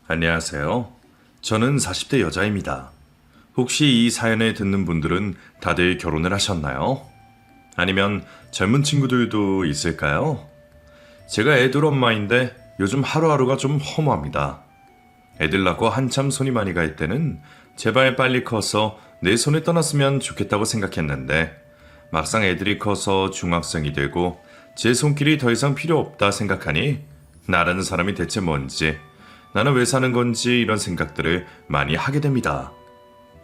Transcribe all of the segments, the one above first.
안녕하세요. 저는 40대 여자입니다. 혹시 이 사연을 듣는 분들은 다들 결혼을 하셨나요? 아니면 젊은 친구들도 있을까요? 제가 애들 엄마인데 요즘 하루하루가 좀 허무합니다. 애들 낳고 한참 손이 많이 갈 때는 제발 빨리 커서 내 손에 떠났으면 좋겠다고 생각했는데 막상 애들이 커서 중학생이 되고 제 손길이 더 이상 필요 없다 생각하니 나라는 사람이 대체 뭔지, 나는 왜 사는 건지 이런 생각들을 많이 하게 됩니다.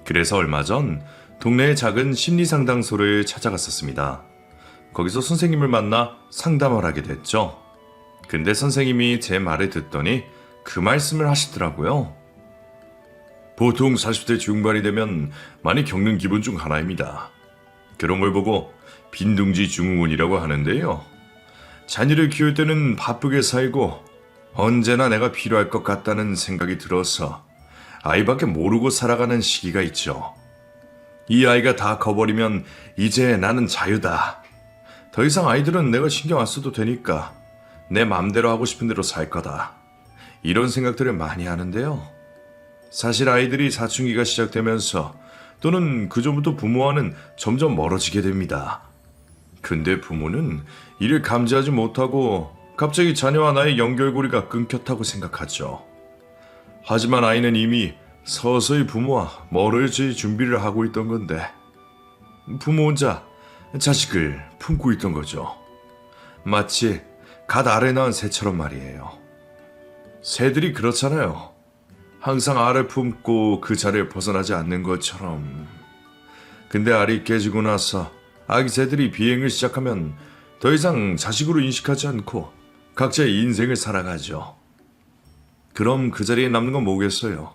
그래서 얼마 전 동네의 작은 심리상담소를 찾아갔었습니다. 거기서 선생님을 만나 상담을 하게 됐죠. 근데 선생님이 제 말을 듣더니 그 말씀을 하시더라고요. 보통 40대 중반이 되면 많이 겪는 기분 중 하나입니다. 그런 걸 보고 빈둥지 증후군이라고 하는데요. 자녀를 키울 때는 바쁘게 살고 언제나 내가 필요할 것 같다는 생각이 들어서 아이밖에 모르고 살아가는 시기가 있죠. 이 아이가 다 커버리면 이제 나는 자유다. 더 이상 아이들은 내가 신경 안 써도 되니까 내 맘대로 하고 싶은 대로 살 거다. 이런 생각들을 많이 하는데요. 사실 아이들이 사춘기가 시작되면서 또는 그 전부터 부모와는 점점 멀어지게 됩니다. 근데 부모는 이를 감지하지 못하고 갑자기 자녀와 나의 연결고리가 끊겼다고 생각하죠. 하지만 아이는 이미 서서히 부모와 멀어질 준비를 하고 있던 건데 부모 혼자 자식을 품고 있던 거죠. 마치 갓 알을 낳은 새처럼 말이에요. 새들이 그렇잖아요. 항상 알을 품고 그 자리를 벗어나지 않는 것처럼. 근데 알이 깨지고 나서 아기 새들이 비행을 시작하면 더 이상 자식으로 인식하지 않고 각자의 인생을 살아가죠. 그럼 그 자리에 남는 건 뭐겠어요?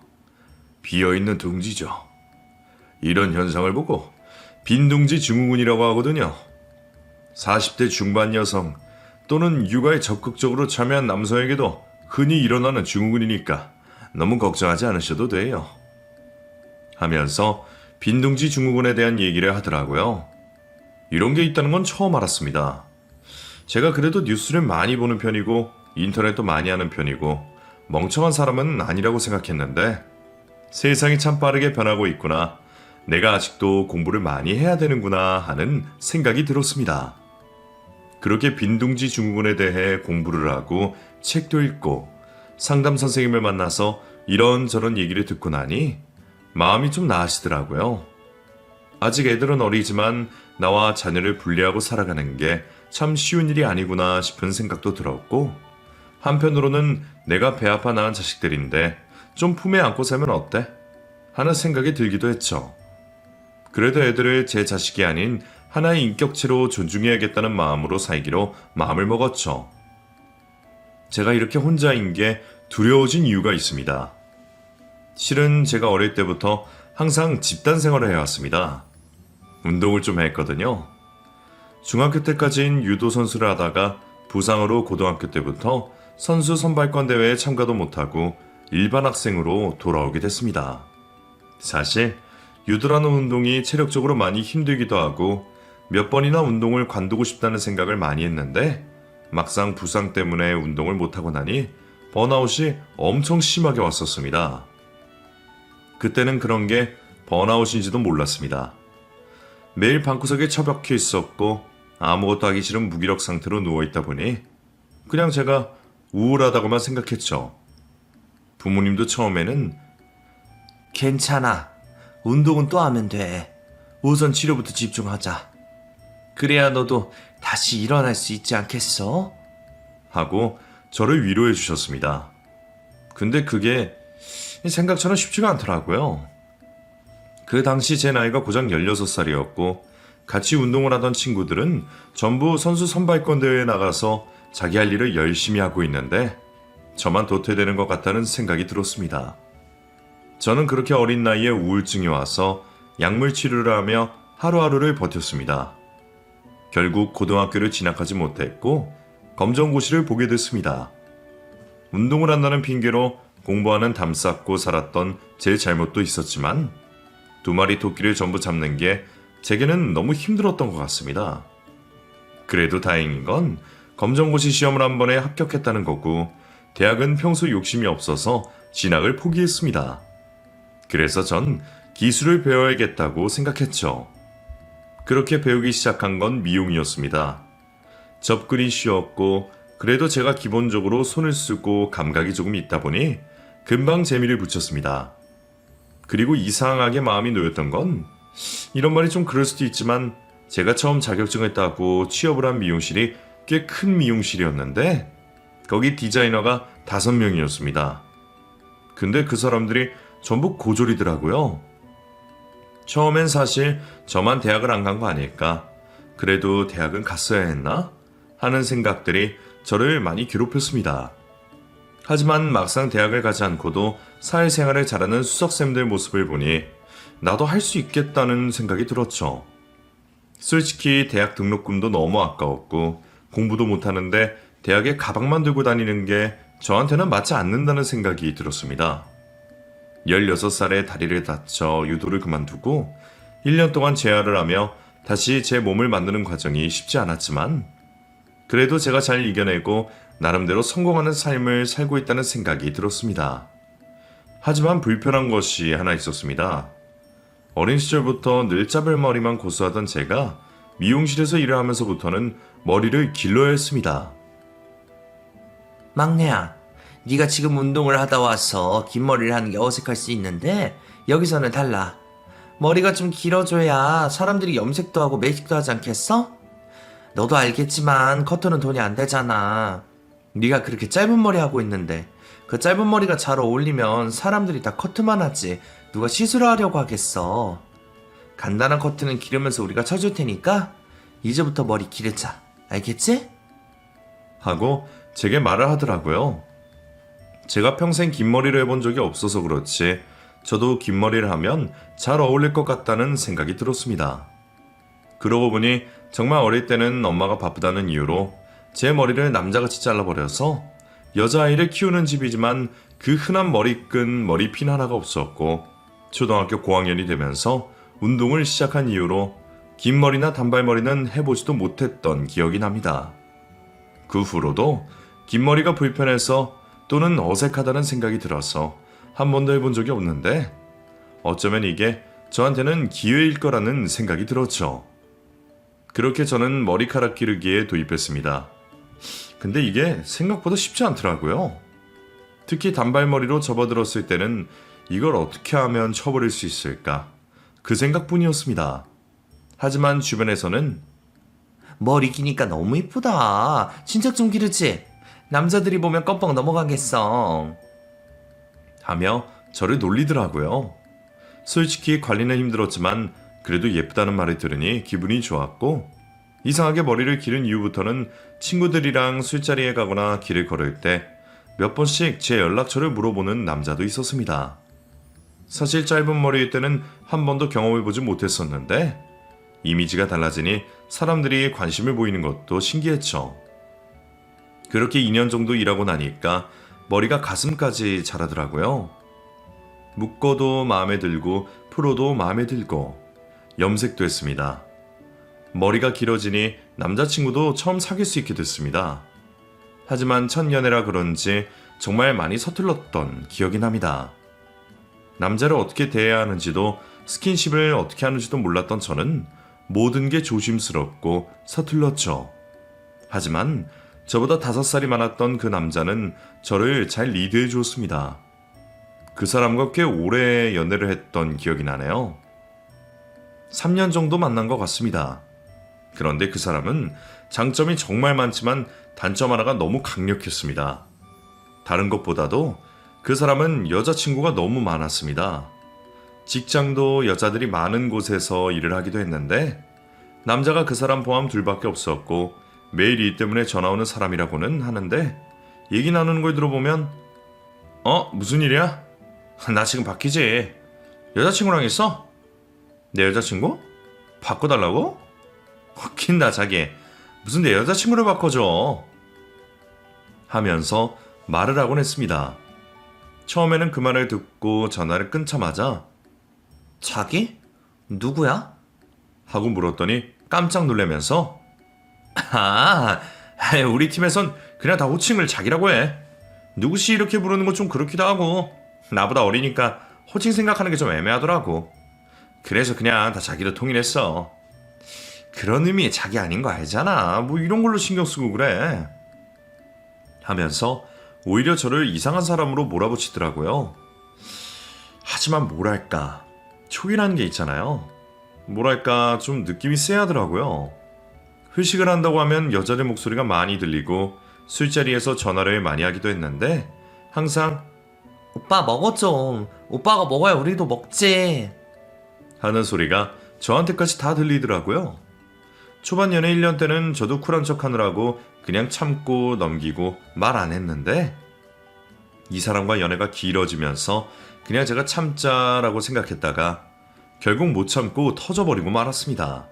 비어있는 둥지죠. 이런 현상을 보고 빈둥지 증후군이라고 하거든요. 40대 중반 여성 또는 육아에 적극적으로 참여한 남성에게도 흔히 일어나는 증후군이니까 너무 걱정하지 않으셔도 돼요. 하면서 빈둥지 증후군에 대한 얘기를 하더라고요. 이런 게 있다는 건 처음 알았습니다. 제가 그래도 뉴스를 많이 보는 편이고 인터넷도 많이 하는 편이고 멍청한 사람은 아니라고 생각했는데 세상이 참 빠르게 변하고 있구나. 내가 아직도 공부를 많이 해야 되는구나 하는 생각이 들었습니다. 그렇게 빈둥지 증후군에 대해 공부를 하고 책도 읽고 상담 선생님을 만나서 이런저런 얘기를 듣고 나니 마음이 좀 나아지더라고요. 아직 애들은 어리지만 나와 자녀를 분리하고 살아가는 게 참 쉬운 일이 아니구나 싶은 생각도 들었고 한편으로는 내가 배 아파 낳은 자식들인데 좀 품에 안고 살면 어때? 하는 생각이 들기도 했죠. 그래도 애들을 제 자식이 아닌 하나의 인격체로 존중해야겠다는 마음으로 살기로 마음을 먹었죠. 제가 이렇게 혼자인 게 두려워진 이유가 있습니다. 실은 제가 어릴 때부터 항상 집단 생활을 해왔습니다. 운동을 좀 했거든요. 중학교 때까지는 유도 선수를 하다가 부상으로 고등학교 때부터 선수 선발권 대회에 참가도 못하고 일반 학생으로 돌아오게 됐습니다. 사실 유도라는 운동이 체력적으로 많이 힘들기도 하고 몇 번이나 운동을 관두고 싶다는 생각을 많이 했는데 막상 부상 때문에 운동을 못하고 나니 번아웃이 엄청 심하게 왔었습니다. 그때는 그런 게 번아웃인지도 몰랐습니다. 매일 방구석에 처박혀 있었고 아무것도 하기 싫은 무기력 상태로 누워있다 보니 그냥 제가 우울하다고만 생각했죠. 부모님도 처음에는 괜찮아. 운동은 또 하면 돼. 우선 치료부터 집중하자. 그래야 너도 다시 일어날 수 있지 않겠어? 하고 저를 위로해 주셨습니다. 근데 그게 생각처럼 쉽지가 않더라고요. 그 당시 제 나이가 고작 16살이었고 같이 운동을 하던 친구들은 전부 선수 선발권 대회에 나가서 자기 할 일을 열심히 하고 있는데 저만 도태되는 것 같다는 생각이 들었습니다. 저는 그렇게 어린 나이에 우울증이 와서 약물 치료를 하며 하루하루를 버텼습니다. 결국 고등학교를 진학하지 못했고 검정고시를 보게 됐습니다. 운동을 한다는 핑계로 공부하는 담 쌓고 살았던 제 잘못도 있었지만 두 마리 토끼를 전부 잡는 게 제게는 너무 힘들었던 것 같습니다. 그래도 다행인 건 검정고시 시험을 한 번에 합격했다는 거고 대학은 평소 욕심이 없어서 진학을 포기했습니다. 그래서 전 기술을 배워야겠다고 생각했죠. 그렇게 배우기 시작한 건 미용이었습니다. 접근이 쉬웠고 그래도 제가 기본적으로 손을 쓰고 감각이 조금 있다 보니 금방 재미를 붙였습니다. 그리고 이상하게 마음이 놓였던 건 이런 말이 좀 그럴 수도 있지만 제가 처음 자격증을 따고 취업을 한 미용실이 꽤 큰 미용실이었는데 거기 디자이너가 5명이었습니다. 근데 그 사람들이 전부 고졸이더라고요. 처음엔 사실 저만 대학을 안 간 거 아닐까? 그래도 대학은 갔어야 했나? 하는 생각들이 저를 많이 괴롭혔습니다. 하지만 막상 대학을 가지 않고도 사회생활을 잘하는 수석쌤들 모습을 보니 나도 할 수 있겠다는 생각이 들었죠. 솔직히 대학 등록금도 너무 아까웠고 공부도 못하는데 대학에 가방만 들고 다니는 게 저한테는 맞지 않는다는 생각이 들었습니다. 16살에 다리를 다쳐 유도를 그만두고 1년 동안 재활을 하며 다시 제 몸을 만드는 과정이 쉽지 않았지만 그래도 제가 잘 이겨내고 나름대로 성공하는 삶을 살고 있다는 생각이 들었습니다. 하지만 불편한 것이 하나 있었습니다. 어린 시절부터 늘 짜별머리만 고수하던 제가 미용실에서 일을 하면서부터는 머리를 길러야 했습니다. 막내야, 네가 지금 운동을 하다 와서 긴 머리를 하는 게 어색할 수 있는데 여기서는 달라. 머리가 좀 길어져야 사람들이 염색도 하고 매직도 하지 않겠어? 너도 알겠지만 커트는 돈이 안 되잖아. 네가 그렇게 짧은 머리 하고 있는데 그 짧은 머리가 잘 어울리면 사람들이 다 커트만 하지 누가 시술을 하려고 하겠어. 간단한 커트는 기르면서 우리가 쳐줄 테니까 이제부터 머리 기르자. 알겠지? 하고 제게 말을 하더라고요. 제가 평생 긴 머리를 해본 적이 없어서 그렇지 저도 긴 머리를 하면 잘 어울릴 것 같다는 생각이 들었습니다. 그러고 보니 정말 어릴 때는 엄마가 바쁘다는 이유로 제 머리를 남자같이 잘라버려서 여자아이를 키우는 집이지만 그 흔한 머리끈, 머리핀 하나가 없었고 초등학교 고학년이 되면서 운동을 시작한 이유로 긴 머리나 단발머리는 해보지도 못했던 기억이 납니다. 그 후로도 긴 머리가 불편해서 또는 어색하다는 생각이 들어서 한 번도 해본 적이 없는데 어쩌면 이게 저한테는 기회일 거라는 생각이 들었죠. 그렇게 저는 머리카락 기르기에 도입했습니다. 근데 이게 생각보다 쉽지 않더라고요. 특히 단발머리로 접어들었을 때는 이걸 어떻게 하면 쳐버릴 수 있을까? 그 생각뿐이었습니다. 하지만 주변에서는 머리 기니까 너무 이쁘다. 진짜 좀 기르지? 남자들이 보면 껌뻑 넘어가겠어. 하며 저를 놀리더라고요. 솔직히 관리는 힘들었지만 그래도 예쁘다는 말을 들으니 기분이 좋았고 이상하게 머리를 기른 이후부터는 친구들이랑 술자리에 가거나 길을 걸을 때 몇 번씩 제 연락처를 물어보는 남자도 있었습니다. 사실 짧은 머리일 때는 한 번도 경험해보지 못했었는데 이미지가 달라지니 사람들이 관심을 보이는 것도 신기했죠. 그렇게 2년 정도 일하고 나니까 머리가 가슴까지 자라더라고요. 묶어도 마음에 들고 풀어도 마음에 들고 염색도 했습니다. 머리가 길어지니 남자친구도 처음 사귈 수 있게 됐습니다. 하지만 첫 연애라 그런지 정말 많이 서툴렀던 기억이 납니다. 남자를 어떻게 대해야 하는지도 스킨십을 어떻게 하는지도 몰랐던 저는 모든 게 조심스럽고 서툴렀죠. 하지만 저보다 5살이 많았던 그 남자는 저를 잘 리드해 주었습니다. 그 사람과 꽤 오래 연애를 했던 기억이 나네요. 3년 정도 만난 것 같습니다. 그런데 그 사람은 장점이 정말 많지만 단점 하나가 너무 강력했습니다. 다른 것보다도 그 사람은 여자친구가 너무 많았습니다. 직장도 여자들이 많은 곳에서 일을 하기도 했는데 남자가 그 사람 포함 둘밖에 없었고 매일 일 때문에 전화 오는 사람이라고는 하는데 얘기 나누는 걸 들어보면 무슨 일이야? 나 지금 바뀌지. 여자친구랑 있어? 내 여자친구? 바꿔달라고? 웃긴다 자기. 무슨 내 여자친구를 바꿔줘. 하면서 말을 하곤 했습니다. 처음에는 그 말을 듣고 전화를 끊자마자 자기? 누구야? 하고 물었더니 깜짝 놀라면서 우리 팀에선 그냥 다 호칭을 자기라고 해. 누구씨 이렇게 부르는 건 좀 그렇기도 하고 나보다 어리니까 호칭 생각하는 게 좀 애매하더라고. 그래서 그냥 다 자기로 통일했어. 그런 의미의 자기 아닌 거 알잖아. 뭐 이런 걸로 신경 쓰고 그래. 하면서 오히려 저를 이상한 사람으로 몰아붙이더라고요. 하지만 뭐랄까, 촉이라는 게 있잖아요. 뭐랄까, 좀 느낌이 쎄하더라고요. 회식을 한다고 하면 여자들 목소리가 많이 들리고 술자리에서 전화를 많이 하기도 했는데 항상 오빠 먹어 좀. 오빠가 먹어야 우리도 먹지. 하는 소리가 저한테까지 다 들리더라고요. 초반 연애 1년 때는 저도 쿨한 척 하느라고 그냥 참고 넘기고 말 안 했는데 이 사람과 연애가 길어지면서 그냥 제가 참자라고 생각했다가 결국 못 참고 터져버리고 말았습니다.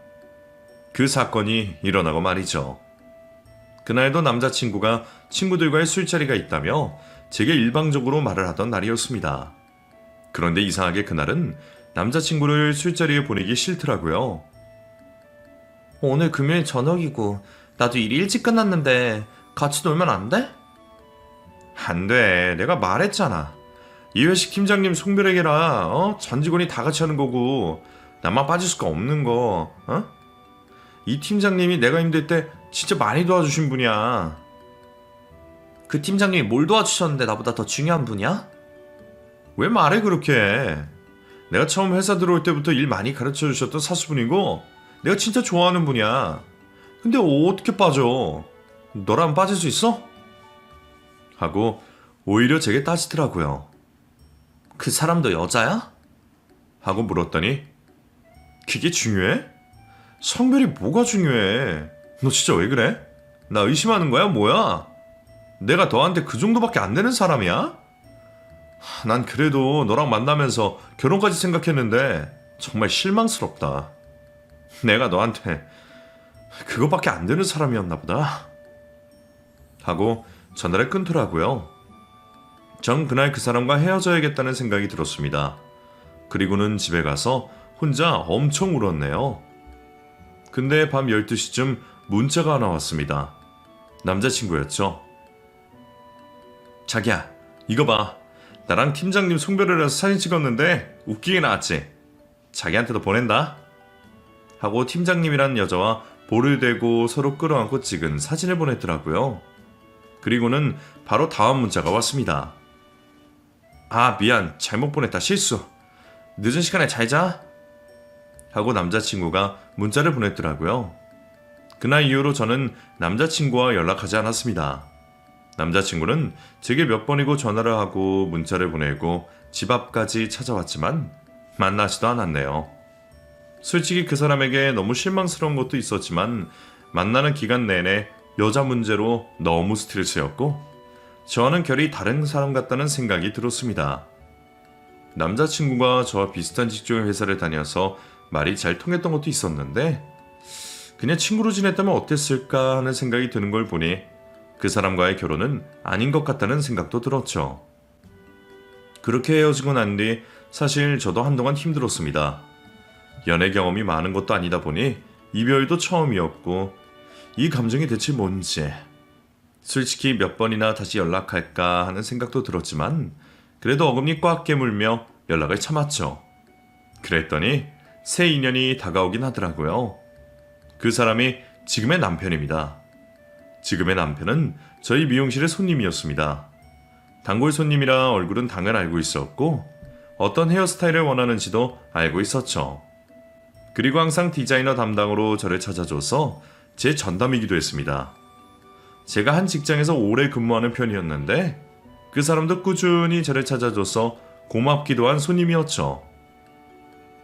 그 사건이 일어나고 말이죠. 그날도 남자친구가 친구들과의 술자리가 있다며 제게 일방적으로 말을 하던 날이었습니다. 그런데 이상하게 그날은 남자친구를 술자리에 보내기 싫더라고요. 오늘 금요일 저녁이고 나도 일이 일찍 끝났는데 같이 놀면 안 돼? 안 돼. 내가 말했잖아. 이 회식 팀장님 송별회계라 전 직원이 다 같이 하는 거고 나만 빠질 수가 없는 거. 이 팀장님이 내가 힘들 때 진짜 많이 도와주신 분이야. 그 팀장님이 뭘 도와주셨는데 나보다 더 중요한 분이야? 왜 말해 그렇게 해? 내가 처음 회사 들어올 때부터 일 많이 가르쳐 주셨던 사수분이고 내가 진짜 좋아하는 분이야. 근데 어떻게 빠져? 너라면 빠질 수 있어? 하고 오히려 제게 따지더라고요. 그 사람도 여자야? 하고 물었더니 그게 중요해? 성별이 뭐가 중요해? 너 진짜 왜 그래? 나 의심하는 거야 뭐야? 내가 너한테 그 정도밖에 안 되는 사람이야? 난 그래도 너랑 만나면서 결혼까지 생각했는데 정말 실망스럽다. 내가 너한테 그거밖에 안 되는 사람이었나 보다. 하고 전화를 끊더라고요. 전 그날 그 사람과 헤어져야겠다는 생각이 들었습니다. 그리고는 집에 가서 혼자 엄청 울었네요. 근데 밤 12시쯤 문자가 하나 왔습니다. 남자친구였죠. 자기야, 이거 봐. 나랑 팀장님 송별회라서 사진 찍었는데 웃기게 나왔지? 자기한테도 보낸다. 하고 팀장님이란 여자와 볼을 대고 서로 끌어안고 찍은 사진을 보냈더라고요. 그리고는 바로 다음 문자가 왔습니다. 아, 미안. 잘못 보냈다. 실수. 늦은 시간에 잘 자. 하고 남자친구가 문자를 보냈더라고요. 그날 이후로 저는 남자친구와 연락하지 않았습니다. 남자친구는 제게 몇 번이고 전화를 하고 문자를 보내고 집 앞까지 찾아왔지만 만나지도 않았네요. 솔직히 그 사람에게 너무 실망스러운 것도 있었지만 만나는 기간 내내 여자 문제로 너무 스트레스였고 저와는 결이 다른 사람 같다는 생각이 들었습니다. 남자친구가 저와 비슷한 직종의 회사를 다녀서 말이 잘 통했던 것도 있었는데 그냥 친구로 지냈다면 어땠을까 하는 생각이 드는 걸 보니 그 사람과의 결혼은 아닌 것 같다는 생각도 들었죠. 그렇게 헤어지고 난 뒤 사실 저도 한동안 힘들었습니다. 연애 경험이 많은 것도 아니다 보니 이별도 처음이었고 이 감정이 대체 뭔지 솔직히 몇 번이나 다시 연락할까 하는 생각도 들었지만 그래도 어금니 꽉 깨물며 연락을 참았죠. 그랬더니 새 인연이 다가오긴 하더라고요. 그 사람이 지금의 남편입니다. 지금의 남편은 저희 미용실의 손님이었습니다. 단골 손님이라 얼굴은 당연 알고 있었고 어떤 헤어스타일을 원하는지도 알고 있었죠. 그리고 항상 디자이너 담당으로 저를 찾아줘서 제 전담이기도 했습니다. 제가 한 직장에서 오래 근무하는 편이었는데 그 사람도 꾸준히 저를 찾아줘서 고맙기도 한 손님이었죠.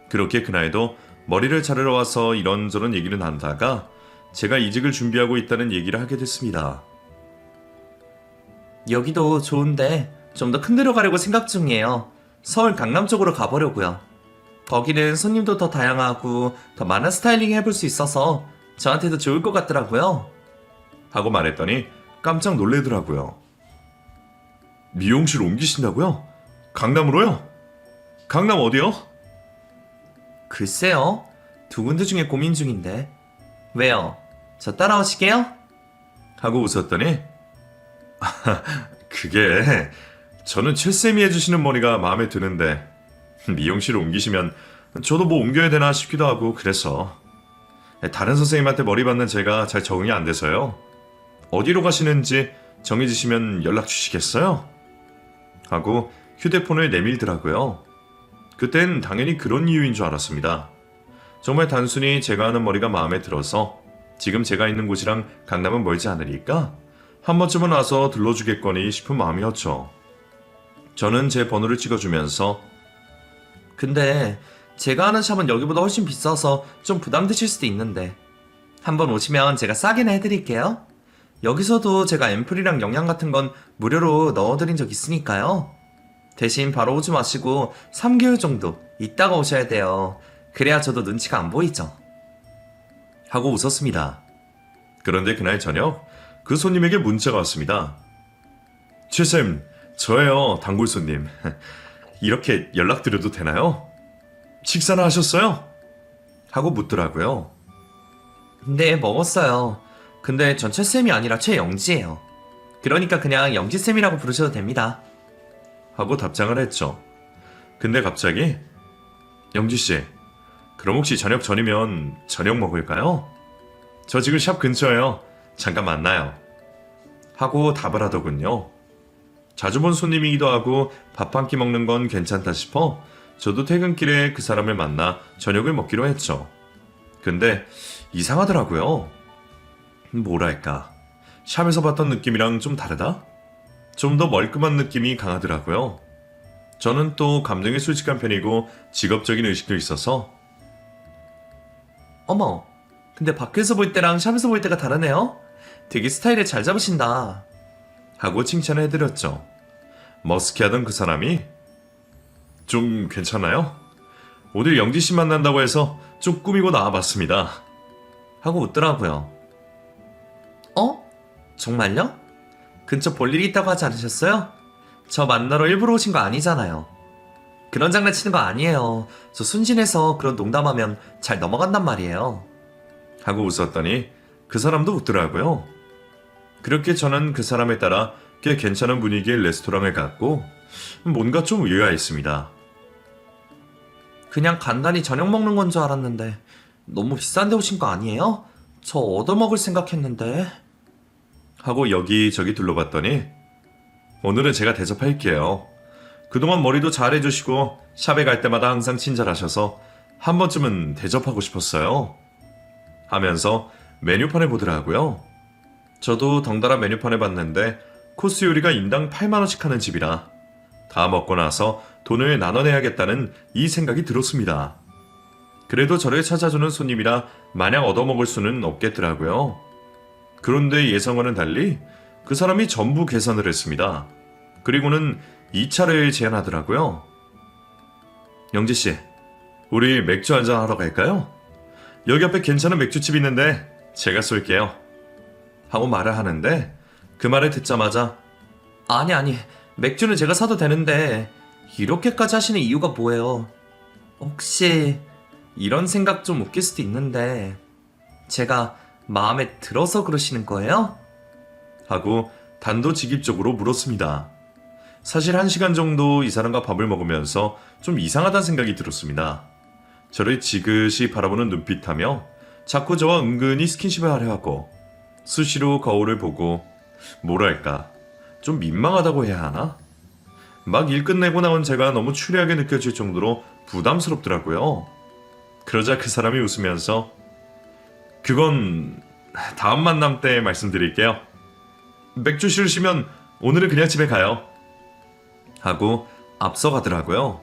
그렇게 그날도 머리를 자르러 와서 이런저런 얘기를 나누다가 제가 이직을 준비하고 있다는 얘기를 하게 됐습니다. 여기도 좋은데 좀 더 큰 데로 가려고 생각 중이에요. 서울 강남 쪽으로 가보려고요. 거기는 손님도 더 다양하고 더 많은 스타일링 해볼 수 있어서 저한테도 좋을 것 같더라고요. 하고 말했더니 깜짝 놀래더라고요. 미용실 옮기신다고요? 강남으로요? 강남 어디요? 글쎄요. 두 군데 중에 고민 중인데. 왜요? 저 따라오시게요? 하고 웃었더니 그게 저는 최쌤이 해주시는 머리가 마음에 드는데 미용실 옮기시면 저도 뭐 옮겨야 되나 싶기도 하고 그래서 다른 선생님한테 머리 받는 제가 잘 적응이 안 돼서요. 어디로 가시는지 정해주시면 연락 주시겠어요? 하고 휴대폰을 내밀더라고요. 그땐 당연히 그런 이유인 줄 알았습니다. 정말 단순히 제가 하는 머리가 마음에 들어서 지금 제가 있는 곳이랑 강남은 멀지 않으니까 한 번쯤은 와서 들러주겠거니 싶은 마음이었죠. 저는 제 번호를 찍어주면서 근데 제가 하는 샵은 여기보다 훨씬 비싸서 좀 부담되실 수도 있는데 한번 오시면 제가 싸게는 해드릴게요. 여기서도 제가 앰플이랑 영양 같은 건 무료로 넣어드린 적 있으니까요. 대신 바로 오지 마시고 3개월 정도 있다가 오셔야 돼요. 그래야 저도 눈치가 안 보이죠. 하고 웃었습니다. 그런데 그날 저녁 그 손님에게 문자가 왔습니다. 최쌤, 저예요, 단골 손님. 이렇게 연락드려도 되나요? 식사는 하셨어요? 하고 묻더라고요. 네, 먹었어요. 근데 전 최쌤이 아니라 최영지예요. 그러니까 그냥 영지쌤이라고 부르셔도 됩니다. 하고 답장을 했죠. 근데 갑자기 영지씨, 그럼 혹시 저녁 전이면 저녁 먹을까요? 저 지금 샵 근처에요. 잠깐 만나요. 하고 답을 하더군요. 자주 본 손님이기도 하고 밥 한 끼 먹는 건 괜찮다 싶어 저도 퇴근길에 그 사람을 만나 저녁을 먹기로 했죠. 근데 이상하더라고요. 뭐랄까, 샵에서 봤던 느낌이랑 좀 다르다? 좀 더 멀끔한 느낌이 강하더라고요. 저는 또 감정이 솔직한 편이고 직업적인 의식도 있어서 어머, 근데 밖에서 볼 때랑 샵에서 볼 때가 다르네요? 되게 스타일을 잘 잡으신다. 하고 칭찬을 해드렸죠. 머스키하던 그 사람이 좀 괜찮아요? 오늘 영지씨 만난다고 해서 좀 꾸미고 나와봤습니다. 하고 웃더라고요. 어? 정말요? 근처 볼 일이 있다고 하지 않으셨어요? 저 만나러 일부러 오신 거 아니잖아요. 그런 장난치는 거 아니에요. 저 순진해서 그런 농담하면 잘 넘어간단 말이에요. 하고 웃었더니 그 사람도 웃더라고요. 그렇게 저는 그 사람에 따라 꽤 괜찮은 분위기의 레스토랑을 갔고 뭔가 좀 의아했습니다. 그냥 간단히 저녁 먹는 건 줄 알았는데 너무 비싼 데 오신 거 아니에요? 저 얻어먹을 생각했는데. 하고 여기저기 둘러봤더니 오늘은 제가 대접할게요. 그동안 머리도 잘 해주시고 샵에 갈 때마다 항상 친절하셔서 한 번쯤은 대접하고 싶었어요. 하면서 메뉴판을 보더라고요. 저도 덩달아 메뉴판을 봤는데 코스 요리가 인당 8만원씩 하는 집이라 다 먹고 나서 돈을 나눠내야겠다는 이 생각이 들었습니다. 그래도 저를 찾아주는 손님이라 마냥 얻어먹을 수는 없겠더라고요. 그런데 예상과는 달리 그 사람이 전부 계산을 했습니다. 그리고는 2차를 제안하더라고요. 영지씨, 우리 맥주 한잔 하러 갈까요? 여기 앞에 괜찮은 맥주집 있는데 제가 쏠게요. 하고 말을 하는데 그 말을 듣자마자 아니, 맥주는 제가 사도 되는데 이렇게까지 하시는 이유가 뭐예요? 혹시 이런 생각 좀 웃길 수도 있는데 제가 마음에 들어서 그러시는 거예요? 하고 단도직입적으로 물었습니다. 사실 1시간 정도 이 사람과 밥을 먹으면서 좀 이상하다는 생각이 들었습니다. 저를 지그시 바라보는 눈빛하며 자꾸 저와 은근히 스킨십을 하려 하고 수시로 거울을 보고 뭐랄까, 좀 민망하다고 해야 하나? 막 일 끝내고 나온 제가 너무 추리하게 느껴질 정도로 부담스럽더라고요. 그러자 그 사람이 웃으면서 그건 다음 만남 때 말씀드릴게요. 맥주 싫으시면 오늘은 그냥 집에 가요. 하고 앞서가더라고요.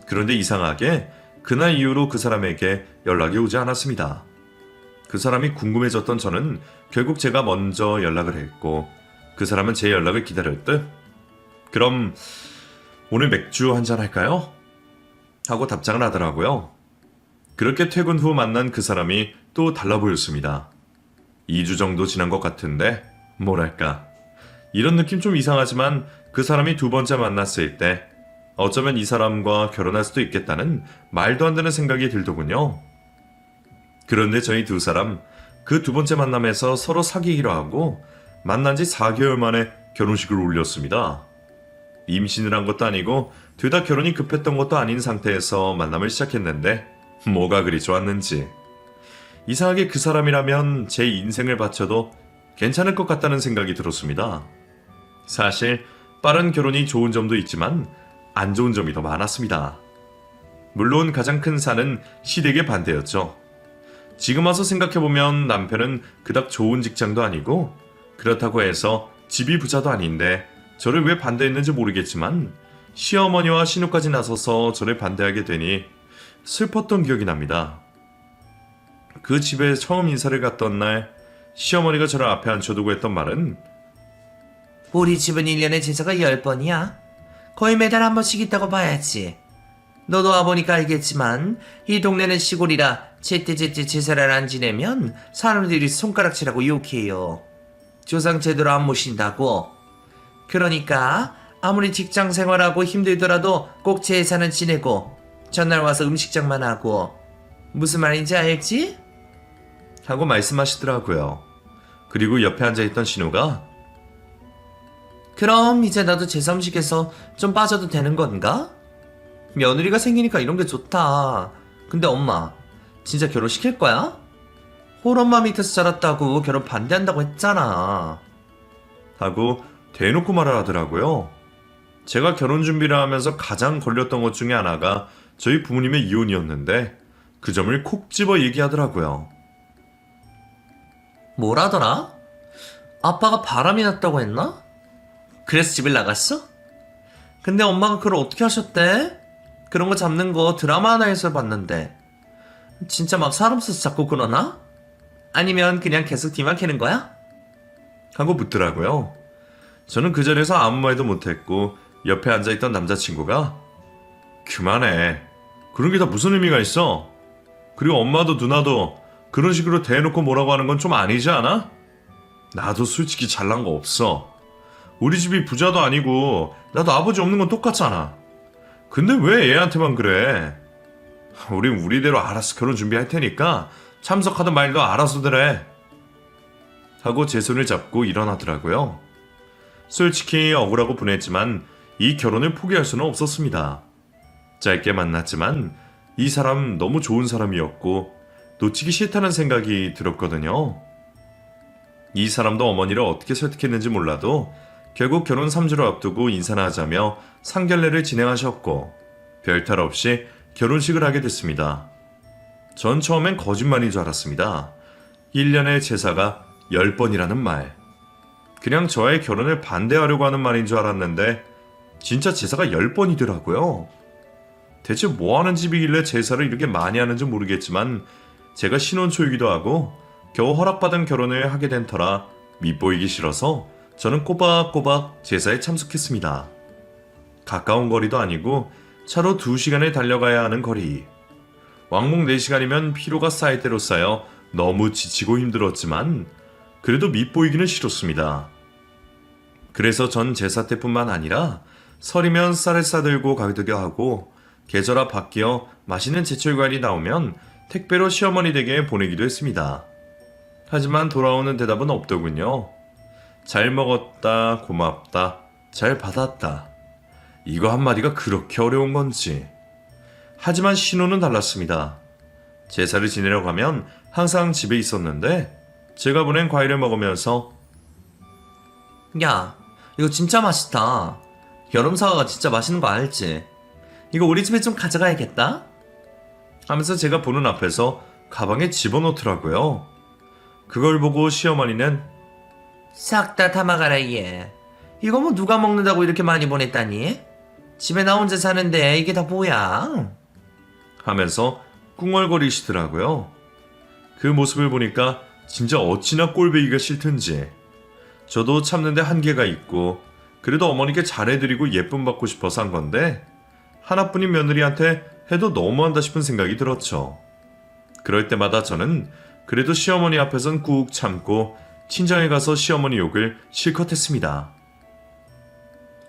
그런데 이상하게 그날 이후로 그 사람에게 연락이 오지 않았습니다. 그 사람이 궁금해졌던 저는 결국 제가 먼저 연락을 했고 그 사람은 제 연락을 기다렸듯 그럼 오늘 맥주 한잔 할까요? 하고 답장을 하더라고요. 그렇게 퇴근 후 만난 그 사람이 또 달라 보였습니다. 2주 정도 지난 것 같은데 뭐랄까, 이런 느낌 좀 이상하지만 그 사람이 2번째 만났을 때 어쩌면 이 사람과 결혼할 수도 있겠다는 말도 안 되는 생각이 들더군요. 그런데 저희 두 사람 그 2번째 만남에서 서로 사귀기로 하고 만난 지 4개월 만에 결혼식을 올렸습니다. 임신을 한 것도 아니고 둘 다 결혼이 급했던 것도 아닌 상태에서 만남을 시작했는데 뭐가 그리 좋았는지. 이상하게 그 사람이라면 제 인생을 바쳐도 괜찮을 것 같다는 생각이 들었습니다. 사실 빠른 결혼이 좋은 점도 있지만 안 좋은 점이 더 많았습니다. 물론 가장 큰 산은 시댁의 반대였죠. 지금 와서 생각해보면 남편은 그닥 좋은 직장도 아니고 그렇다고 해서 집이 부자도 아닌데 저를 왜 반대했는지 모르겠지만 시어머니와 신우까지 나서서 저를 반대하게 되니 슬펐던 기억이 납니다. 그 집에 처음 인사를 갔던 날 시어머니가 저를 앞에 앉혀두고 했던 말은 우리 집은 1년에 제사가 10번이야. 거의 매달 한 번씩 있다고 봐야지. 너도 와보니까 알겠지만 이 동네는 시골이라 제때제때 제사를 안 지내면 사람들이 손가락질하고 욕해요. 조상 제대로 안 모신다고. 그러니까 아무리 직장 생활하고 힘들더라도 꼭 제사는 지내고 전날 와서 음식장만 하고. 무슨 말인지 알지? 하고 말씀하시더라고요. 그리고 옆에 앉아있던 신우가 그럼 이제 나도 제사 음식에서 좀 빠져도 되는 건가? 며느리가 생기니까 이런 게 좋다. 근데 엄마, 진짜 결혼시킬 거야? 홀엄마 밑에서 자랐다고 결혼 반대한다고 했잖아. 하고 대놓고 말을 하더라고요. 제가 결혼 준비를 하면서 가장 걸렸던 것 중에 하나가 저희 부모님의 이혼이었는데 그 점을 콕 집어 얘기하더라고요. 뭐라더라? 아빠가 바람이 났다고 했나? 그래서 집을 나갔어? 근데 엄마가 그걸 어떻게 하셨대? 그런 거 잡는 거 드라마 하나에서 봤는데 진짜 막 사람 써서 잡고 그러나? 아니면 그냥 계속 뒤만 캐는 거야? 하고 묻더라고요. 저는 그 자리에서 아무 말도 못했고 옆에 앉아있던 남자친구가 그만해. 그런 게 다 무슨 의미가 있어? 그리고 엄마도 누나도 그런 식으로 대놓고 뭐라고 하는 건 좀 아니지 않아? 나도 솔직히 잘난 거 없어. 우리 집이 부자도 아니고 나도 아버지 없는 건 똑같잖아. 근데 왜 얘한테만 그래? 우린 우리대로 알아서 결혼 준비할 테니까 참석하든 말든 알아서들 해. 하고 제 손을 잡고 일어나더라고요. 솔직히 억울하고 분했지만 이 결혼을 포기할 수는 없었습니다. 짧게 만났지만 이 사람 너무 좋은 사람이었고 놓치기 싫다는 생각이 들었거든요. 이 사람도 어머니를 어떻게 설득했는지 몰라도 결국 결혼 3주를 앞두고 인사나 하자며 상견례를 진행하셨고 별탈 없이 결혼식을 하게 됐습니다. 전 처음엔 거짓말인 줄 알았습니다. 1년의 제사가 10번이라는 말. 그냥 저의 결혼을 반대하려고 하는 말인 줄 알았는데 진짜 제사가 10번이더라고요. 대체 뭐하는 집이길래 제사를 이렇게 많이 하는지 모르겠지만 제가 신혼초이기도 하고 겨우 허락받은 결혼을 하게 된 터라 밉보이기 싫어서 저는 꼬박꼬박 제사에 참석했습니다. 가까운 거리도 아니고 차로 2시간을 달려가야 하는 거리. 왕복 4시간이면 피로가 쌓일 대로 쌓여 너무 지치고 힘들었지만 그래도 밉보이기는 싫었습니다. 그래서 전 제사 때뿐만 아니라 설이면 쌀을 싸들고 가기도 하고 계절아 바뀌어 맛있는 제철과일이 나오면 택배로 시어머니 댁에 보내기도 했습니다. 하지만 돌아오는 대답은 없더군요. 잘 먹었다, 고맙다, 잘 받았다. 이거 한마디가 그렇게 어려운 건지. 하지만 신우는 달랐습니다. 제사를 지내러 가면 항상 집에 있었는데 제가 보낸 과일을 먹으면서 야, 이거 진짜 맛있다. 여름사과가 진짜 맛있는 거 알지? 이거 우리 집에 좀 가져가야겠다. 하면서 제가 보는 앞에서 가방에 집어넣더라고요. 그걸 보고 시어머니는 싹 다 담아가라 얘. 이거 뭐 누가 먹는다고 이렇게 많이 보냈다니? 집에 나 혼자 사는데 이게 다 뭐야? 하면서 꿍얼거리시더라고요. 그 모습을 보니까 진짜 어찌나 꼴보기가 싫든지. 저도 참는데 한계가 있고 그래도 어머니께 잘해드리고 예쁨 받고 싶어서 한 건데 하나뿐인 며느리한테 해도 너무한다 싶은 생각이 들었죠. 그럴 때마다 저는 그래도 시어머니 앞에선 꾹 참고 친정에 가서 시어머니 욕을 실컷 했습니다.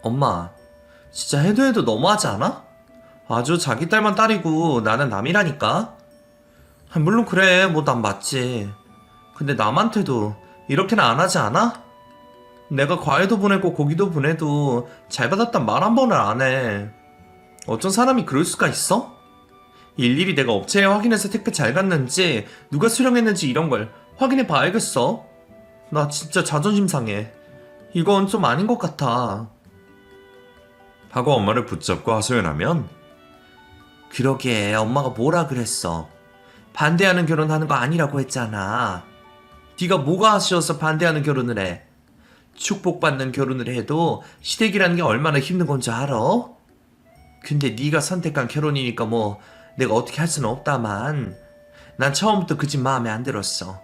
엄마, 진짜 해도 너무하지 않아? 아주 자기 딸만 딸이고 나는 남이라니까? 물론 그래, 뭐 난 맞지. 근데 남한테도 이렇게는 안 하지 않아? 내가 과일도 보내고 고기도 보내도 잘 받았단 말 한 번을 안 해. 어떤 사람이 그럴 수가 있어? 일일이 내가 업체에 확인해서 택배 잘 갔는지 누가 수령했는지 이런 걸 확인해 봐야겠어. 나 진짜 자존심 상해. 이건 좀 아닌 것 같아. 하고 엄마를 붙잡고 하소연하면 그러게 엄마가 뭐라 그랬어. 반대하는 결혼하는 거 아니라고 했잖아. 네가 뭐가 아쉬워서 반대하는 결혼을 해. 축복받는 결혼을 해도 시댁이라는 게 얼마나 힘든 건 줄 알아? 근데 네가 선택한 결혼이니까 뭐 내가 어떻게 할 수는 없다만 난 처음부터 그 집 마음에 안 들었어.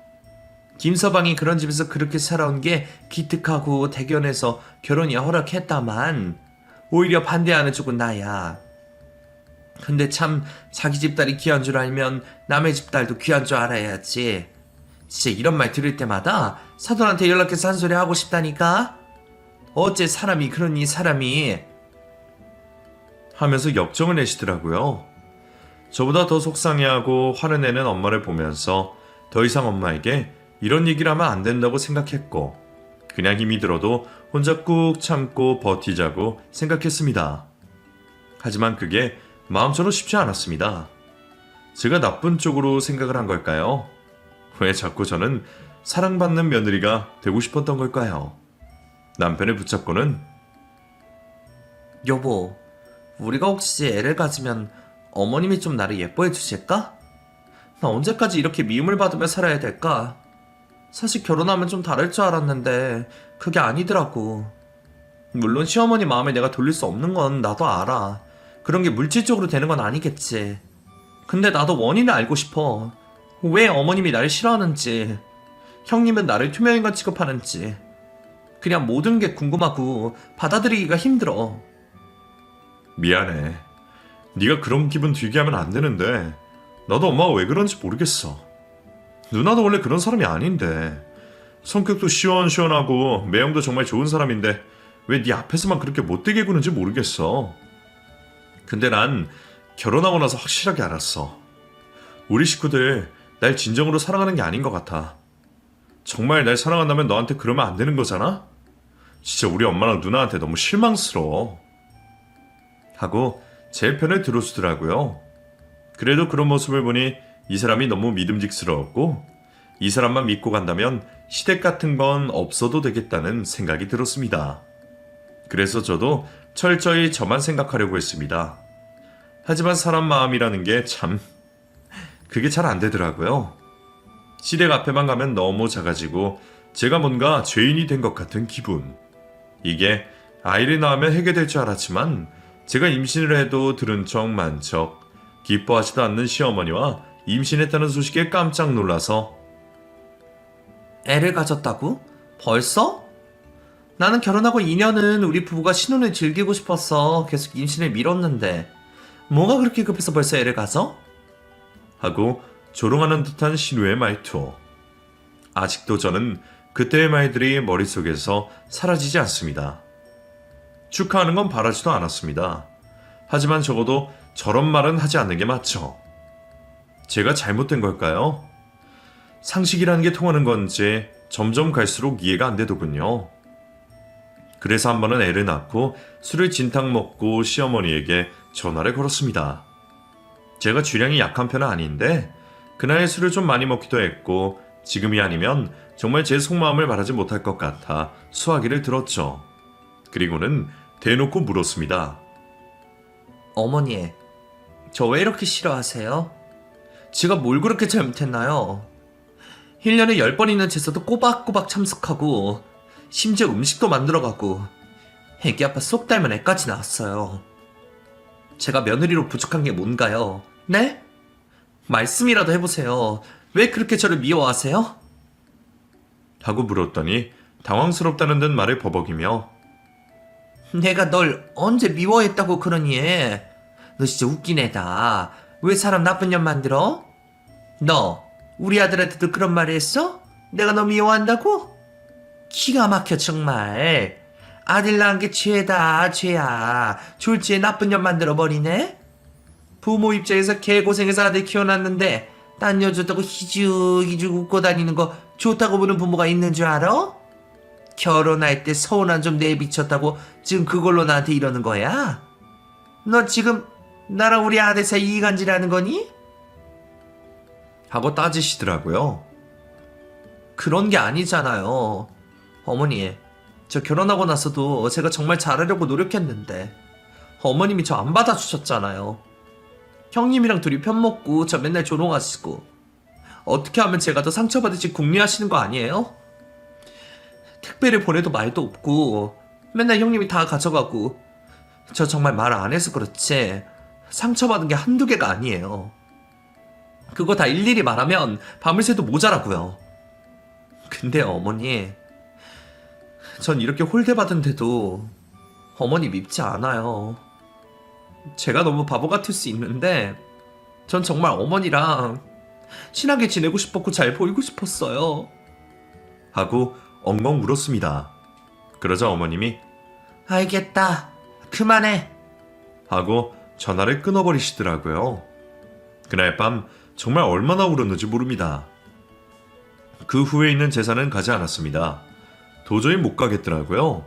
김서방이 그런 집에서 그렇게 살아온 게 기특하고 대견해서 결혼이 허락했다만 오히려 반대하는 쪽은 나야. 근데 참 자기 집 딸이 귀한 줄 알면 남의 집 딸도 귀한 줄 알아야지. 진짜 이런 말 들을 때마다 사돈한테 연락해서 한 소리 하고 싶다니까. 어째 사람이 그러니 사람이. 하면서 역정을 내시더라고요. 저보다 더 속상해하고 화를 내는 엄마를 보면서 더 이상 엄마에게 이런 얘기를 하면 안 된다고 생각했고 그냥 힘이 들어도 혼자 꾹 참고 버티자고 생각했습니다. 하지만 그게 마음처럼 쉽지 않았습니다. 제가 나쁜 쪽으로 생각을 한 걸까요? 왜 자꾸 저는 사랑받는 며느리가 되고 싶었던 걸까요? 남편을 붙잡고는 여보, 우리가 혹시 애를 가지면 어머님이 좀 나를 예뻐해 주실까? 나 언제까지 이렇게 미움을 받으며 살아야 될까? 사실 결혼하면 좀 다를 줄 알았는데 그게 아니더라고. 물론 시어머니 마음에 내가 돌릴 수 없는 건 나도 알아. 그런 게 물질적으로 되는 건 아니겠지. 근데 나도 원인을 알고 싶어. 왜 어머님이 나를 싫어하는지, 형님은 나를 투명인간 취급하는지. 그냥 모든 게 궁금하고 받아들이기가 힘들어. 미안해. 네가 그런 기분 들게 하면 안 되는데 나도 엄마가 왜 그런지 모르겠어. 누나도 원래 그런 사람이 아닌데 성격도 시원시원하고 매형도 정말 좋은 사람인데 왜 네 앞에서만 그렇게 못되게 구는지 모르겠어. 근데 난 결혼하고 나서 확실하게 알았어. 우리 식구들 날 진정으로 사랑하는 게 아닌 것 같아. 정말 날 사랑한다면 너한테 그러면 안 되는 거잖아? 진짜 우리 엄마랑 누나한테 너무 실망스러워. 하고 제 편을 들어주더라고요. 그래도 그런 모습을 보니 이 사람이 너무 믿음직스러웠고 이 사람만 믿고 간다면 시댁 같은 건 없어도 되겠다는 생각이 들었습니다. 그래서 저도 철저히 저만 생각하려고 했습니다. 하지만 사람 마음이라는 게 참 그게 잘 안 되더라고요. 시댁 앞에만 가면 너무 작아지고 제가 뭔가 죄인이 된 것 같은 기분. 이게 아이를 낳으면 해결될 줄 알았지만 제가 임신을 해도 들은 척 만 척 기뻐하지도 않는 시어머니와 임신했다는 소식에 깜짝 놀라서 애를 가졌다고? 벌써? 나는 결혼하고 2년은 우리 부부가 신혼을 즐기고 싶어서 계속 임신을 미뤘는데 뭐가 그렇게 급해서 벌써 애를 가져? 하고 조롱하는 듯한 신우의 말투. 아직도 저는 그때의 말들이 머릿속에서 사라지지 않습니다. 축하하는 건 바라지도 않았습니다. 하지만 적어도 저런 말은 하지 않는 게 맞죠. 제가 잘못된 걸까요? 상식이라는 게 통하는 건지 점점 갈수록 이해가 안 되더군요. 그래서 한 번은 애를 낳고 술을 진탕 먹고 시어머니에게 전화를 걸었습니다. 제가 주량이 약한 편은 아닌데 그날 술을 좀 많이 먹기도 했고 지금이 아니면 정말 제 속마음을 말하지 못할 것 같아 수화기를 들었죠. 그리고는 대놓고 물었습니다. 어머니, 저 왜 이렇게 싫어하세요? 제가 뭘 그렇게 잘못했나요? 1년에 10번이나 제사도 꼬박꼬박 참석하고 심지어 음식도 만들어가고 애기 아빠 쏙 닮은 애까지 낳았어요. 제가 며느리로 부족한 게 뭔가요? 네? 말씀이라도 해보세요. 왜 그렇게 저를 미워하세요? 하고 물었더니 당황스럽다는 듯 말을 버벅이며 내가 널 언제 미워했다고 그러니? 너 진짜 웃긴 애다. 왜 사람 나쁜 년 만들어? 너 우리 아들한테도 그런 말을 했어? 내가 너 미워한다고? 기가 막혀 정말. 아들 낳은 게 죄다 죄야. 졸지에 나쁜 년 만들어버리네? 부모 입장에서 개고생해서 아들 키워놨는데 딴 여줬다고 희죽희죽 웃고 다니는 거 좋다고 보는 부모가 있는 줄 알아? 결혼할 때 서운한 좀 내비쳤다고 지금 그걸로 나한테 이러는 거야? 너 지금 나랑 우리 아들 사이 이간질하는 거니? 하고 따지시더라고요. 그런 게 아니잖아요. 어머니, 저 결혼하고 나서도 제가 정말 잘하려고 노력했는데 어머님이 저 안 받아주셨잖아요. 형님이랑 둘이 편먹고 저 맨날 조롱하시고 어떻게 하면 제가 더 상처받을지 궁리하시는 거 아니에요? 택배를 보내도 말도 없고 맨날 형님이 다 가져가고 저 정말 말 안 해서 그렇지 상처받은 게 한두 개가 아니에요. 그거 다 일일이 말하면 밤을 새도 모자라고요. 근데 어머니, 전 이렇게 홀대받은데도 어머니 밉지 않아요. 제가 너무 바보 같을 수 있는데 전 정말 어머니랑 친하게 지내고 싶었고 잘 보이고 싶었어요. 하고 엉엉 울었습니다. 그러자 어머님이 알겠다. 그만해. 하고 전화를 끊어버리시더라고요. 그날 밤 정말 얼마나 울었는지 모릅니다. 그 후에 있는 제사는 가지 않았습니다. 도저히 못 가겠더라고요.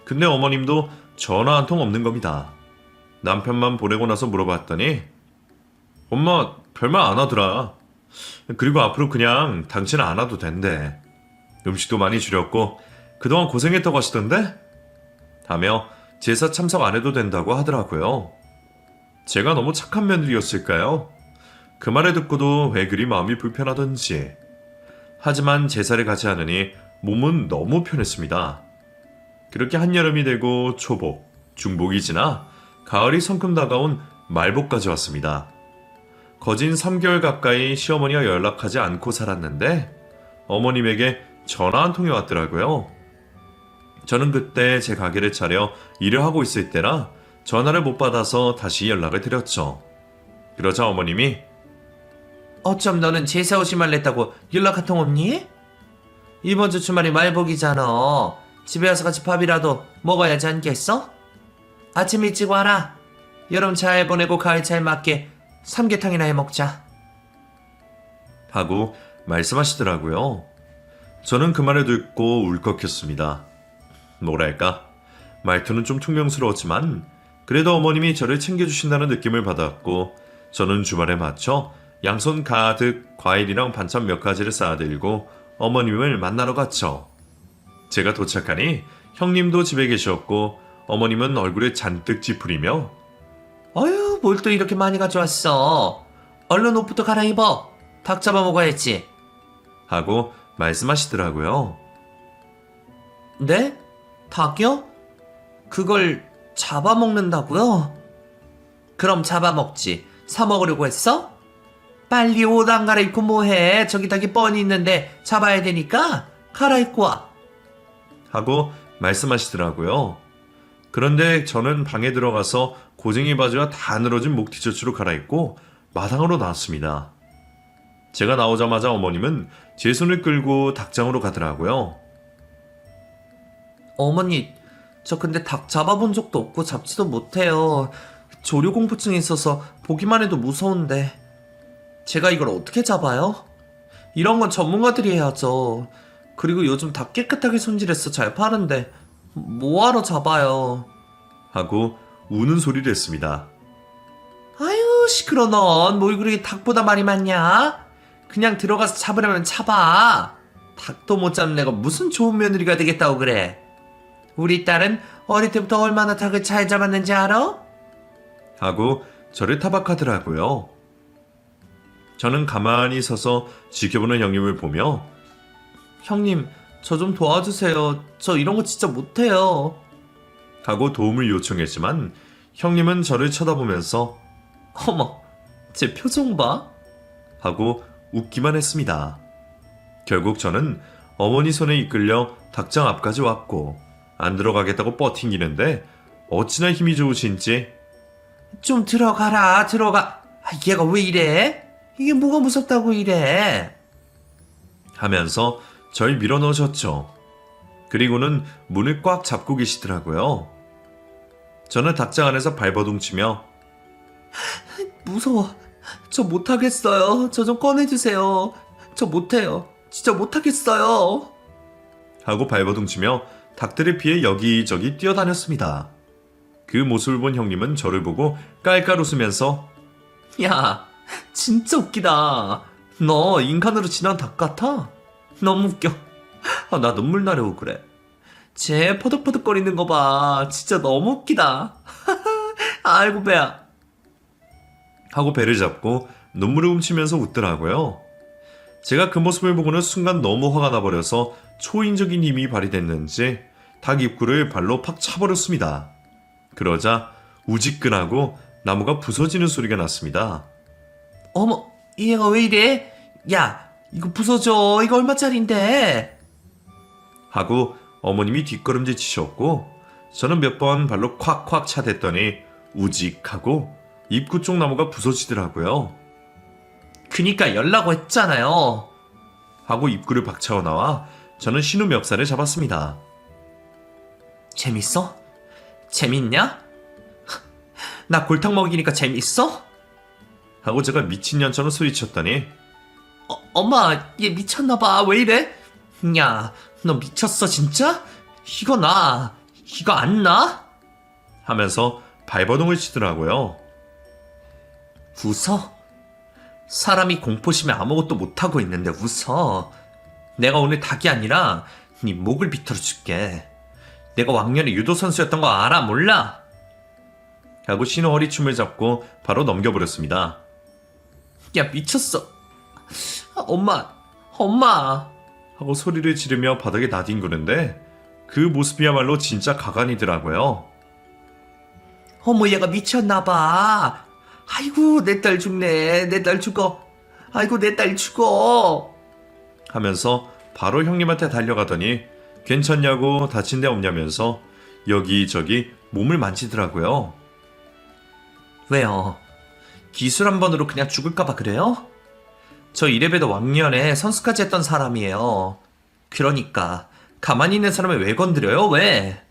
근데 어머님도 전화 한 통 없는 겁니다. 남편만 보내고 나서 물어봤더니 엄마 별말 안 하더라. 그리고 앞으로 그냥 당신 안 와도 된대. 음식도 많이 줄였고 그동안 고생했다고 하시던데? 하며 제사 참석 안 해도 된다고 하더라고요. 제가 너무 착한 며느리였을까요? 그 말을 듣고도 왜 그리 마음이 불편하던지. 하지만 제사를 가지 않으니 몸은 너무 편했습니다. 그렇게 한여름이 되고 초복, 중복이 지나 가을이 성큼 다가온 말복까지 왔습니다. 거진 3개월 가까이 시어머니와 연락하지 않고 살았는데 어머님에게 전화 한 통이 왔더라고요. 저는 그때 제 가게를 차려 일을 하고 있을 때라 전화를 못 받아서 다시 연락을 드렸죠. 그러자 어머님이 어쩜 너는 제사 오지 말랬다고 연락 한 통 없니? 이번 주 주말이 말복이잖아. 집에 와서 같이 밥이라도 먹어야지 않겠어? 아침 일찍 와라. 여름 잘 보내고 가을 잘 맞게 삼계탕이나 해 먹자. 하고 말씀하시더라고요. 저는 그 말을 듣고 울컥했습니다. 뭐랄까, 말투는 좀 퉁명스러웠지만 그래도 어머님이 저를 챙겨주신다는 느낌을 받았고 저는 주말에 맞춰 양손 가득 과일이랑 반찬 몇 가지를 쌓아들고 어머님을 만나러 갔죠. 제가 도착하니 형님도 집에 계셨고 어머님은 얼굴에 잔뜩 찌푸리며 어휴, 뭘 또 이렇게 많이 가져왔어. 얼른 옷부터 갈아입어. 닭 잡아 먹어야지. 하고 말씀하시더라고요. 네? 닭이요? 그걸 잡아먹는다고요? 그럼 잡아먹지. 사 먹으려고 했어? 빨리 옷 안 갈아입고 뭐해. 저기 닭이 뻔히 있는데 잡아야 되니까 갈아입고 와. 하고 말씀하시더라고요. 그런데 저는 방에 들어가서 고쟁이 바지와 다 늘어진 목 티셔츠로 갈아입고 마당으로 나왔습니다. 제가 나오자마자 어머님은 제 손을 끌고 닭장으로 가더라고요. 어머니, 저 근데 닭 잡아본 적도 없고 잡지도 못해요. 조류공포증이 있어서 보기만 해도 무서운데. 제가 이걸 어떻게 잡아요? 이런 건 전문가들이 해야죠. 그리고 요즘 닭 깨끗하게 손질해서 잘 파는데 뭐하러 잡아요? 하고 우는 소리를 했습니다. 아유, 시끄러. 넌 뭘 그렇게 닭보다 말이 많냐? 그냥 들어가서 잡으려면 잡아. 닭도 못 잡는 애가 무슨 좋은 며느리가 되겠다고 그래. 우리 딸은 어릴 때부터 얼마나 닭을 잘 잡았는지 알아? 하고 저를 타박하더라고요. 저는 가만히 서서 지켜보는 형님을 보며 형님, 저 좀 도와주세요. 저 이런 거 진짜 못해요. 하고 도움을 요청했지만 형님은 저를 쳐다보면서 어머, 제 표정 봐. 하고 웃기만 했습니다. 결국 저는 어머니 손에 이끌려 닭장 앞까지 왔고 안 들어가겠다고 뻗팅기는데 어찌나 힘이 좋으신지 좀 들어가라, 들어가. 얘가 왜 이래? 이게 뭐가 무섭다고 이래? 하면서 절 밀어넣으셨죠. 그리고는 문을 꽉 잡고 계시더라고요. 저는 닭장 안에서 발버둥치며 무서워. 저 못하겠어요. 저 좀 꺼내주세요. 저 못해요. 진짜 못하겠어요. 하고 발버둥치며 닭들에 피해 여기저기 뛰어다녔습니다. 그 모습을 본 형님은 저를 보고 깔깔 웃으면서 야, 진짜 웃기다. 너 인간으로 진한 닭 같아? 너무 웃겨. 나 눈물 나려고 그래. 쟤 퍼득퍼득거리는 거 봐. 진짜 너무 웃기다. 아이고 배야. 하고 배를 잡고 눈물을 훔치면서 웃더라고요. 제가 그 모습을 보고는 순간 너무 화가 나버려서 초인적인 힘이 발휘됐는지 닭 입구를 발로 팍 차버렸습니다. 그러자 우지끈하고 나무가 부서지는 소리가 났습니다. 어머, 얘가 왜 이래? 야, 이거 부서져. 이거 얼마짜린데? 하고 어머님이 뒷걸음질 치셨고 저는 몇 번 발로 콱콱 차댔더니 우직하고 입구 쪽 나무가 부서지더라고요. 그니까 열라고 했잖아요. 하고 입구를 박차고 나와 저는 신우 멱살을 잡았습니다. 재밌어? 재밌냐? 나 골탕 먹이니까 재밌어? 하고 제가 미친년처럼 소리쳤더니 엄마, 얘 미쳤나봐. 왜 이래? 야, 너 미쳤어 진짜? 이거 나? 이거 안 나? 하면서 발버둥을 치더라고요. 웃어? 사람이 공포심에 아무것도 못하고 있는데 웃어. 내가 오늘 닭이 아니라 네 목을 비틀어 줄게. 내가 왕년에 유도 선수였던 거 알아 몰라? 하고 신우 허리춤을 잡고 바로 넘겨버렸습니다. 야, 미쳤어. 엄마. 하고 소리를 지르며 바닥에 나뒹구는데 그 모습이야말로 진짜 가관이더라고요. 어머, 얘가 미쳤나봐. 아이고, 내 딸 죽네. 내 딸 죽어. 아이고, 내 딸 죽어. 하면서 바로 형님한테 달려가더니 괜찮냐고 다친 데 없냐면서 여기저기 몸을 만지더라고요. 왜요? 기술 한 번으로 그냥 죽을까봐 그래요? 저 이래봬도 왕년에 선수까지 했던 사람이에요. 그러니까 가만히 있는 사람을 왜 건드려요? 왜?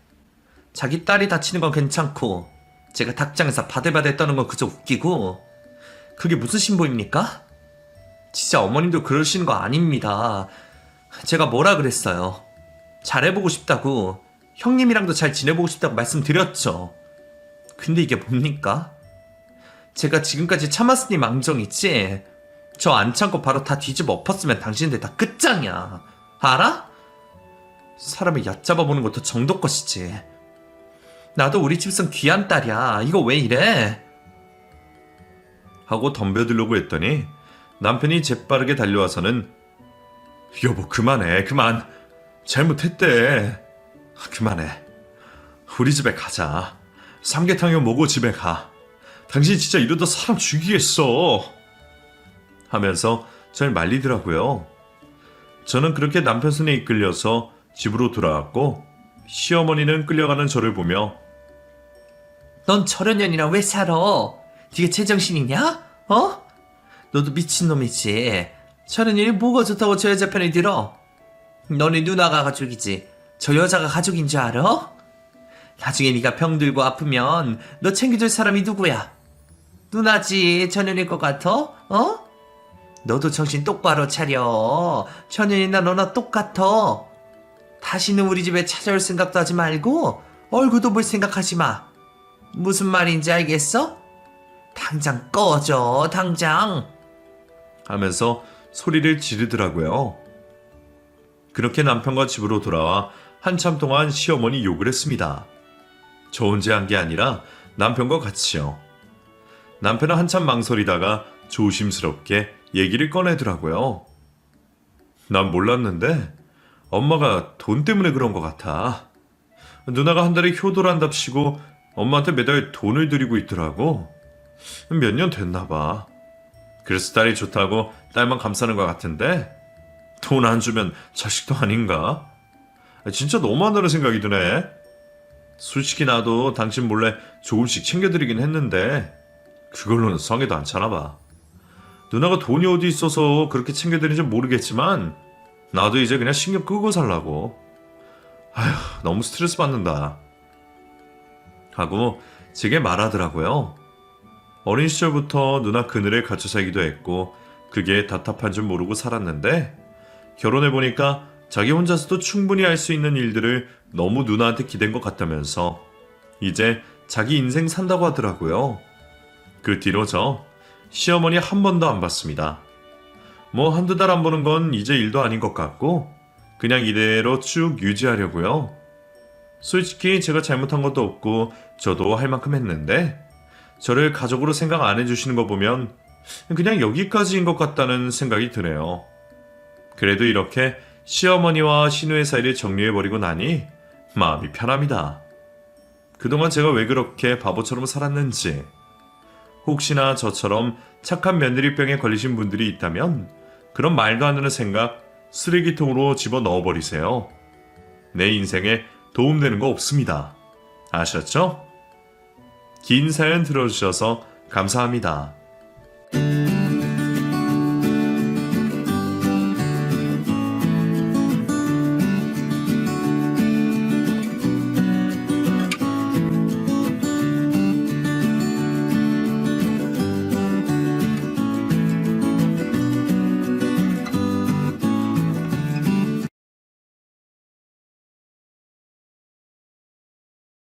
자기 딸이 다치는 건 괜찮고 제가 닭장에서 바들바들 떠는 건 그저 웃기고 그게 무슨 신보입니까? 진짜 어머님도 그러시는 거 아닙니다. 제가 뭐라 그랬어요? 잘해보고 싶다고, 형님이랑도 잘 지내보고 싶다고 말씀드렸죠. 근데 이게 뭡니까? 제가 지금까지 참았으니 망정이지, 저 안 참고 바로 다 뒤집어 엎었으면 당신들 다 끝장이야. 알아? 사람을 얕잡아 보는 것도 정도 것이지. 나도 우리 집선 귀한 딸이야. 이거 왜 이래? 하고 덤벼들려고 했더니 남편이 재빠르게 달려와서는 여보 그만해 그만 잘못했대 그만해 우리 집에 가자 삼계탕이면 먹고 집에 가 당신 진짜 이러다 사람 죽이겠어 하면서 절 말리더라고요. 저는 그렇게 남편 손에 이끌려서 집으로 돌아왔고 시어머니는 끌려가는 저를 보며 넌 저런 년이랑 왜 살아? 네가 제정신이냐? 어? 너도 미친놈이지. 저런 일이 뭐가 좋다고 저 여자 편을 들어? 너네 누나가 가족이지. 저 여자가 가족인 줄 알아? 나중에 네가 병들고 아프면 너 챙겨줄 사람이 누구야? 누나지. 전현일 것 같아? 어? 너도 정신 똑바로 차려. 전현이나 너나 똑같아. 다시는 우리 집에 찾아올 생각도 하지 말고 얼굴도 볼 생각하지 마. 무슨 말인지 알겠어? 당장 꺼져, 당장. 하면서 소리를 지르더라고요. 그렇게 남편과 집으로 돌아와 한참 동안 시어머니 욕을 했습니다. 저 혼자 한 게 아니라 남편과 같이요. 남편은 한참 망설이다가 조심스럽게 얘기를 꺼내더라고요. 난 몰랐는데 엄마가 돈 때문에 그런 것 같아. 누나가 한 달에 효도란답시고 엄마한테 매달 돈을 드리고 있더라고. 몇 년 됐나 봐. 그래서 딸이 좋다고 딸만 감싸는 것 같은데 돈 안 주면 자식도 아닌가? 진짜 너무한다는 생각이 드네. 솔직히 나도 당신 몰래 조금씩 챙겨드리긴 했는데 그걸로는 성에도 안 차나 봐. 누나가 돈이 어디 있어서 그렇게 챙겨드리는지 모르겠지만 나도 이제 그냥 신경 끄고 살라고. 아휴 너무 스트레스 받는다 하고 제게 말하더라고요. 어린 시절부터 누나 그늘에 갇혀 살기도 했고 그게 답답한 줄 모르고 살았는데 결혼해보니까 자기 혼자서도 충분히 할 수 있는 일들을 너무 누나한테 기댄 것 같다면서 이제 자기 인생 산다고 하더라고요. 그 뒤로 저 시어머니 한 번도 안 봤습니다. 뭐 한두 달 안 보는 건 이제 일도 아닌 것 같고 그냥 이대로 쭉 유지하려고요. 솔직히 제가 잘못한 것도 없고 저도 할 만큼 했는데 저를 가족으로 생각 안 해주시는 거 보면 그냥 여기까지인 것 같다는 생각이 드네요. 그래도 이렇게 시어머니와 신우의 사이를 정리해버리고 나니 마음이 편합니다. 그동안 제가 왜 그렇게 바보처럼 살았는지, 혹시나 저처럼 착한 며느리병에 걸리신 분들이 있다면 그런 말도 안 되는 생각 쓰레기통으로 집어 넣어버리세요. 내 인생에 도움되는 거 없습니다. 아셨죠? 긴 사연 들어주셔서 감사합니다.